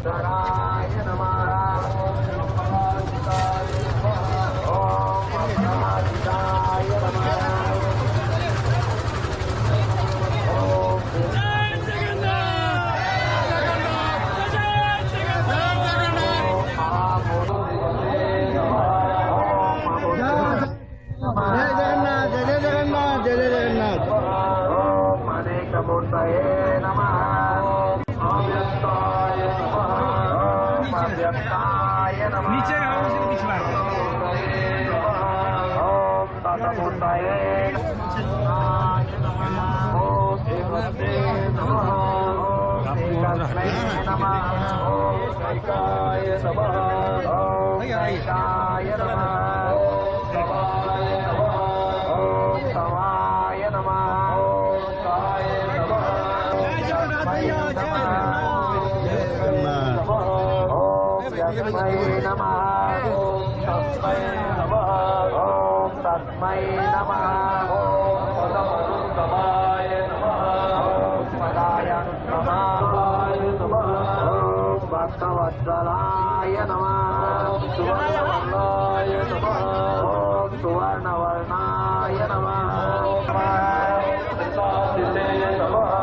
धराय नमः ओम अपराजिताय नमः मूर्तये नमः अव्यक्ताय नमः अव्यक्ताय नमः ओम तत्मूर्तये ओम देवते नमः एकस्मै नमः ओम कैकाय नमः ओम कैकाय नमः ओम तवाय नमः तस्मै नमः तस्मै नमः ओम तस्मै नमः ओम पदमरुतमाय नमः ओम पदायन्तमाय नमः ओम भक्तवत्सलाय नमः सुवर्णवर्णाय नमः ओम सुवर्णवर्णाय नमः कृतासिते नमः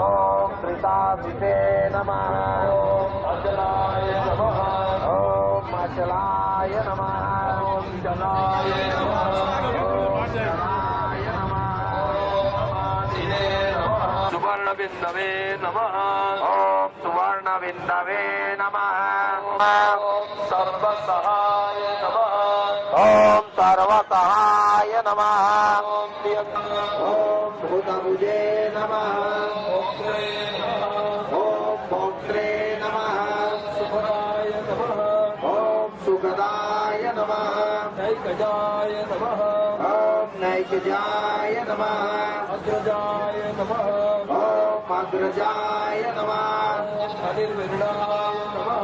ओम कृतासिते नमः ओम अचलाय नमः अचलाय नमः ओम जलाय नमः ओम जलाय नमः सुवर्णबिन्दवे नमः ओम सुवर्णबिन्दवे नमः ओम सर्वसहाय नमः ओम सर्वसहाय नमः ओम भूतभुजे नमः ओम भोक्त्रे नमः सुभराय नमः सुगदाय नमः नैकजाय नमः ओम नैकजाय नमः अग्रजाय नमः ओम अग्रजाय नमः अनिर्विण्णाय नमः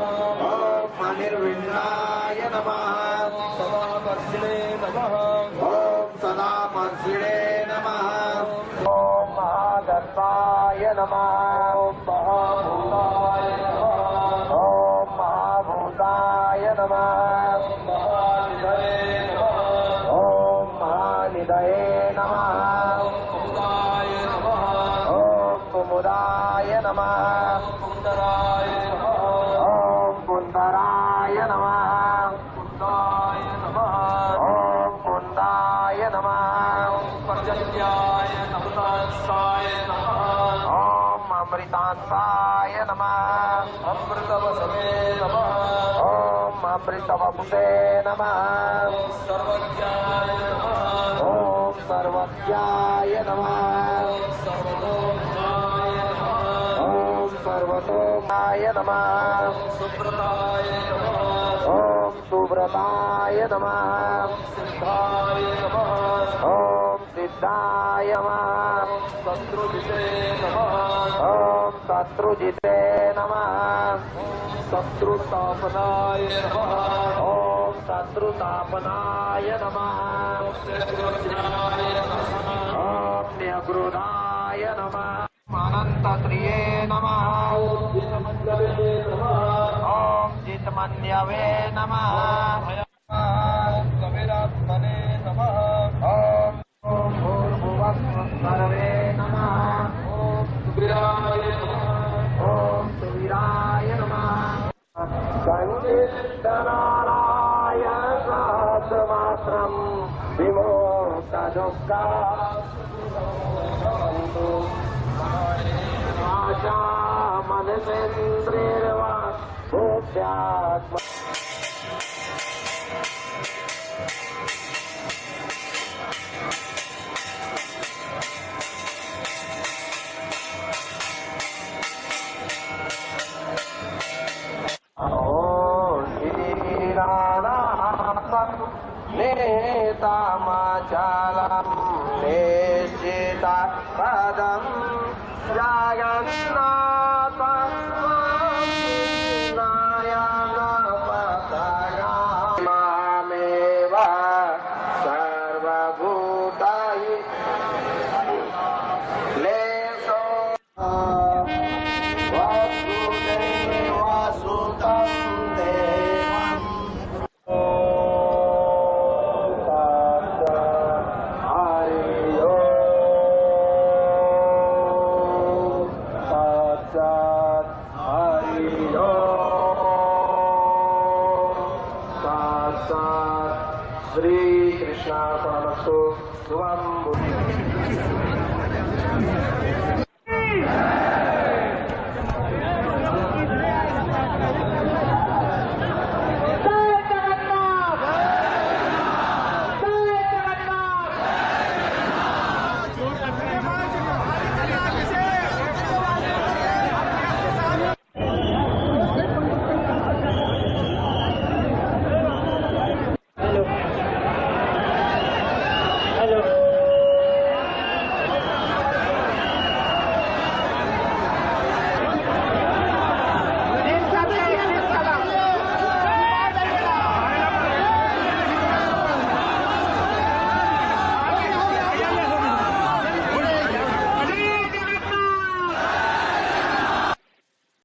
ओम अनिर्विण्णाय नमः सदामर्षिणे नमः ओम सदामर्षिणे नमः ओम महादत्ताय नमः ओम महाभूताय नमः ओम महाभूताय नमः ओम महानिधये नमः ओम कुमुदाय नमः ओम कुन्दराय नमः ओम कुन्दाय नमः पर्जन्याय नमः ओम अमृतांताय नमः अमृतवसवे नमः ओम अमृतवपुषे नमः सर्वज्ञाय नमः ओम सर्वज्ञाय नमः सर्वतोमुखाय नमः ओम सर्वतोमुखाय नमः सुब्रताय नमः ओम सुब्रताय नमः सिद्धाय नमः ओम सिद्धाय नमः शत्रुजिते नमः ओम शत्रुजिते नमः शत्रुतापनाय नमः ओम शत्रुतापनाय नमः ओम न्यग्रुधाय नमः अनन्तत्रिये नमः ओम चित्मन्यवे नमः कविरात्मने नमः ओम भूर्भुवः सर्वे नमः ओम सुवीराय नमः ओम सुवीराय नमः संकीर्तनाय सहस्रमात्रं विमोक्तदुःखा आशा मनसेन्द्रियर्वा भूत्यात्मा नेतामाचालं निश्चिता पदं जगन्नाथ मामेव सर्वभूतानि लेशो वासुदेव स्वं